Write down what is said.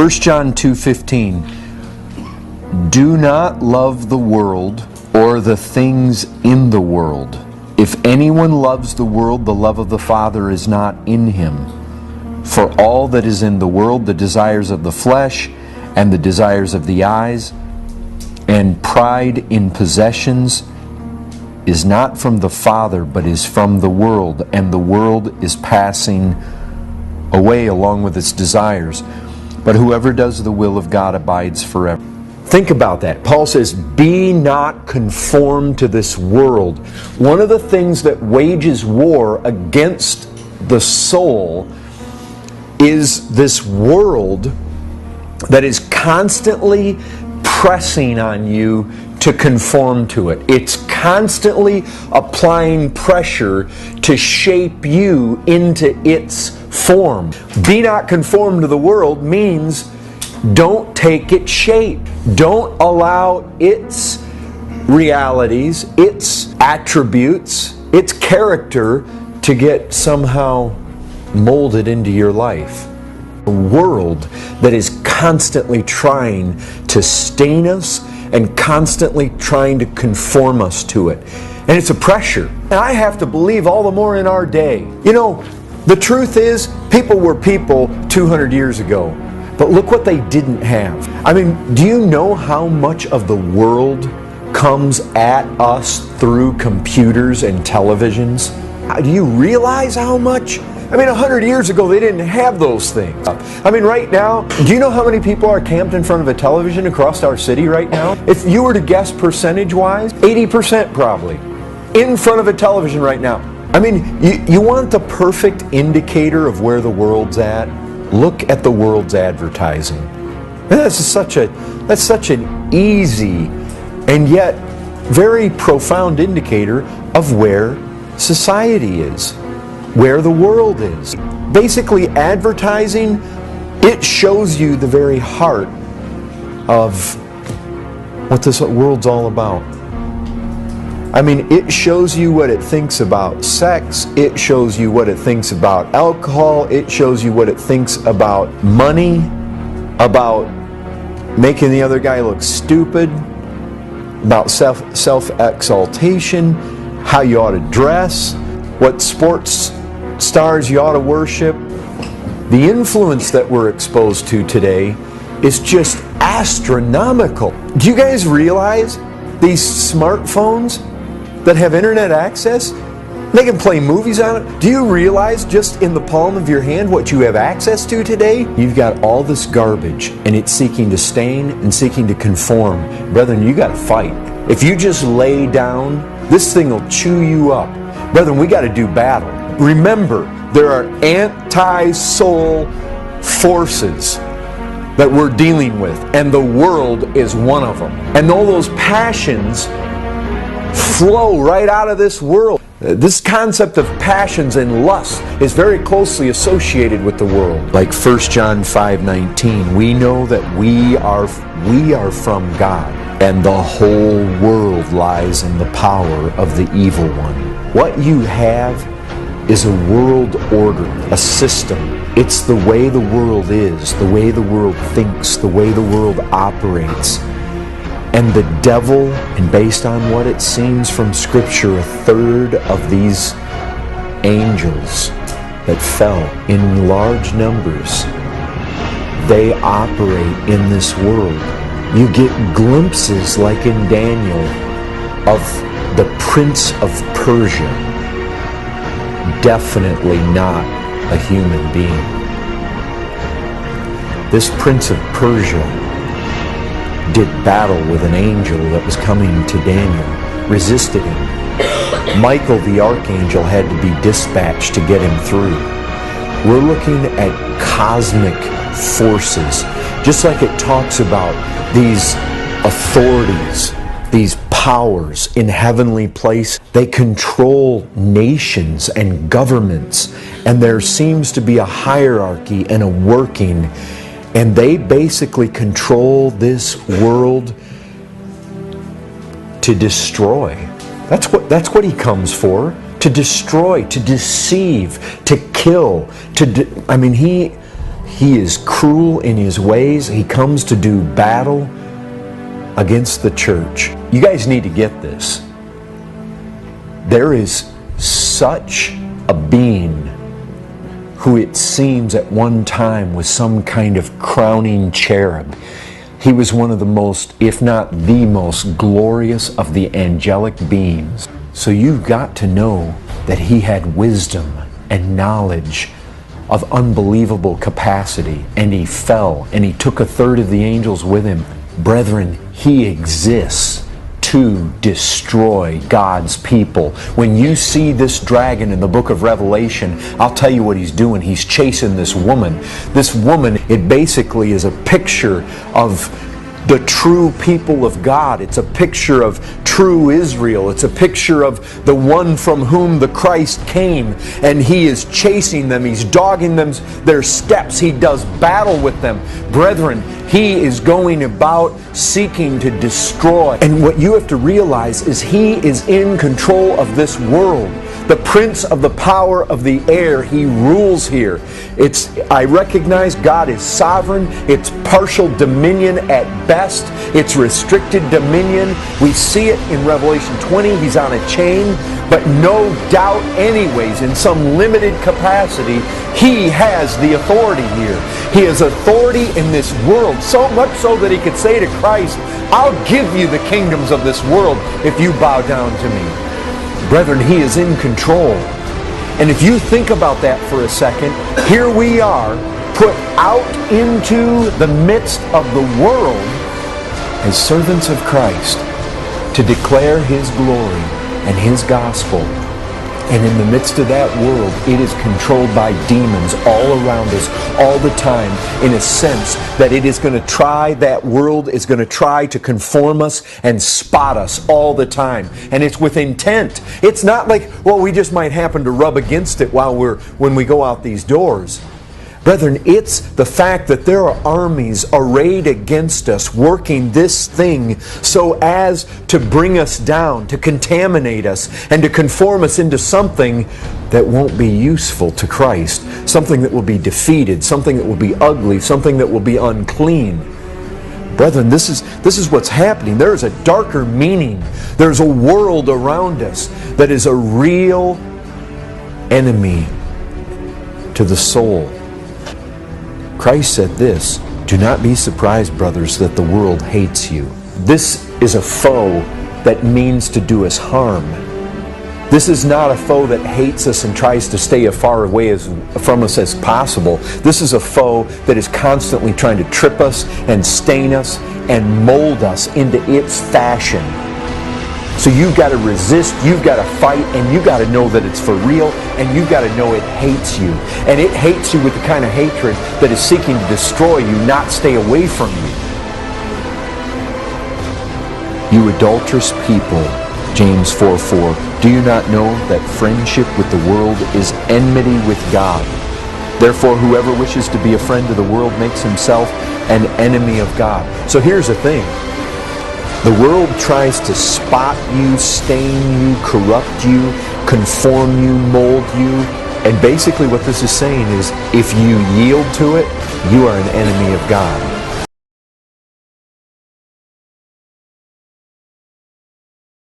1 John 2:15. Do not love the world or the things in the world. If anyone loves the world, the love of the Father is not in him. For all that is in the world, the desires of the flesh and the desires of the eyes and pride in possessions is not from the Father, but is from the world, and the world is passing away along with its desires. But whoever does the will of God abides forever. Think about that. Paul says, be not conformed to this world. One of the things that wages war against the soul is this world that is constantly pressing on you to conform to it. It's constantly applying pressure to shape you into its form. Be not conformed to the world means don't take its shape. Don't allow its realities, its attributes, its character to get somehow molded into your life. A world that is constantly trying to stain us and constantly trying to conform us to it. And it's a pressure. And I have to believe all the more in our day. You know, the truth is, people were people 200 years ago. But look what they didn't have. I mean, do you know how much of the world comes at us through computers and televisions? Do you realize how much? I mean, 100 years ago, they didn't have those things. I mean, right now, do you know how many people are camped in front of a television across our city right now? If you were to guess percentage-wise, 80% probably. In front of a television right now. I mean, you want the perfect indicator of where the world's at? Look at the world's advertising. That's such an easy and yet very profound indicator of where society is, where the world is. Basically, advertising, it shows you the very heart of what this world's all about. I mean, it shows you what it thinks about sex, it shows you what it thinks about alcohol, it shows you what it thinks about money, about making the other guy look stupid, about self-exaltation, how you ought to dress, what sports stars you ought to worship. The influence that we're exposed to today is just astronomical. Do you guys realize these smartphones that have internet access, they can play movies on it? Do you realize just in the palm of your hand what you have access to today? You've got all this garbage and it's seeking to stain and seeking to conform. Brethren, you got to fight. If you just lay down, this thing will chew you up. Brethren, we got to do battle. Remember, there are anti-soul forces that we're dealing with, and the world is one of them. And all those passions flow right out of this world. This concept of passions and lust is very closely associated with the world. Like 1 John 5:19, we know that we are from God, and the whole world lies in the power of the evil one. What you have is a world order, a system. It's the way the world is, the way the world thinks, the way the world operates. And the devil, and based on what it seems from Scripture, a third of these angels that fell in large numbers, they operate in this world. You get glimpses, like in Daniel, of the Prince of Persia. Definitely not a human being. This Prince of Persia did battle with an angel that was coming to Daniel, resisted him. Michael the archangel had to be dispatched to get him through. We're looking at cosmic forces, just like it talks about these authorities, these powers in heavenly place. They control nations and governments, and there seems to be a hierarchy and a working, and they basically control this world to destroy. That's what he comes for, to destroy, to deceive, to kill, He is cruel in his ways. He comes to do battle against the church. You guys need to get this. There is such a being who it seems at one time was some kind of crowning cherub. He was one of the most, if not the most glorious of the angelic beings. So you've got to know that he had wisdom and knowledge of unbelievable capacity, and he fell, and he took a third of the angels with him. Brethren, he exists to destroy God's people. When you see this dragon in the book of Revelation, I'll tell you what he's doing. He's chasing this woman. This woman, it basically is a picture of the true people of God. It's a picture of true Israel. It's a picture of the one from whom the Christ came, and he is chasing them. He's dogging them, their steps. He does battle with them. Brethren, he is going about seeking to destroy. And what you have to realize is he is in control of this world. The prince of the power of the air, he rules here. I recognize God is sovereign. It's partial dominion at best. It's restricted dominion. We see it in Revelation 20. He's on a chain. But no doubt anyways, in some limited capacity, he has the authority here. He has authority in this world, so much so that he could say to Christ, I'll give you the kingdoms of this world if you bow down to me. Brethren, he is in control. And if you think about that for a second, here we are, put out into the midst of the world as servants of Christ to declare his glory and his gospel. And in the midst of that world, it is controlled by demons all around us, all the time, in a sense that it is going to try, that world is going to try to conform us and spot us all the time. And it's with intent. It's not like, well, we just might happen to rub against it when we go out these doors. Brethren, it's the fact that there are armies arrayed against us, working this thing so as to bring us down, to contaminate us, and to conform us into something that won't be useful to Christ, something that will be defeated, something that will be ugly, something that will be unclean. Brethren, this is what's happening. There is a darker meaning. There's a world around us that is a real enemy to the soul. Christ said this, do not be surprised, brothers, that the world hates you. This is a foe that means to do us harm. This is not a foe that hates us and tries to stay as far away from us as possible. This is a foe that is constantly trying to trip us and stain us and mold us into its fashion. So you've got to resist, you've got to fight, and you've got to know that it's for real, and you've got to know it hates you. And it hates you with the kind of hatred that is seeking to destroy you, not stay away from you. You adulterous people, James 4:4, do you not know that friendship with the world is enmity with God? Therefore, whoever wishes to be a friend of the world makes himself an enemy of God. So here's the thing. The world tries to spot you, stain you, corrupt you, conform you, mold you. And basically what this is saying is, if you yield to it, you are an enemy of God.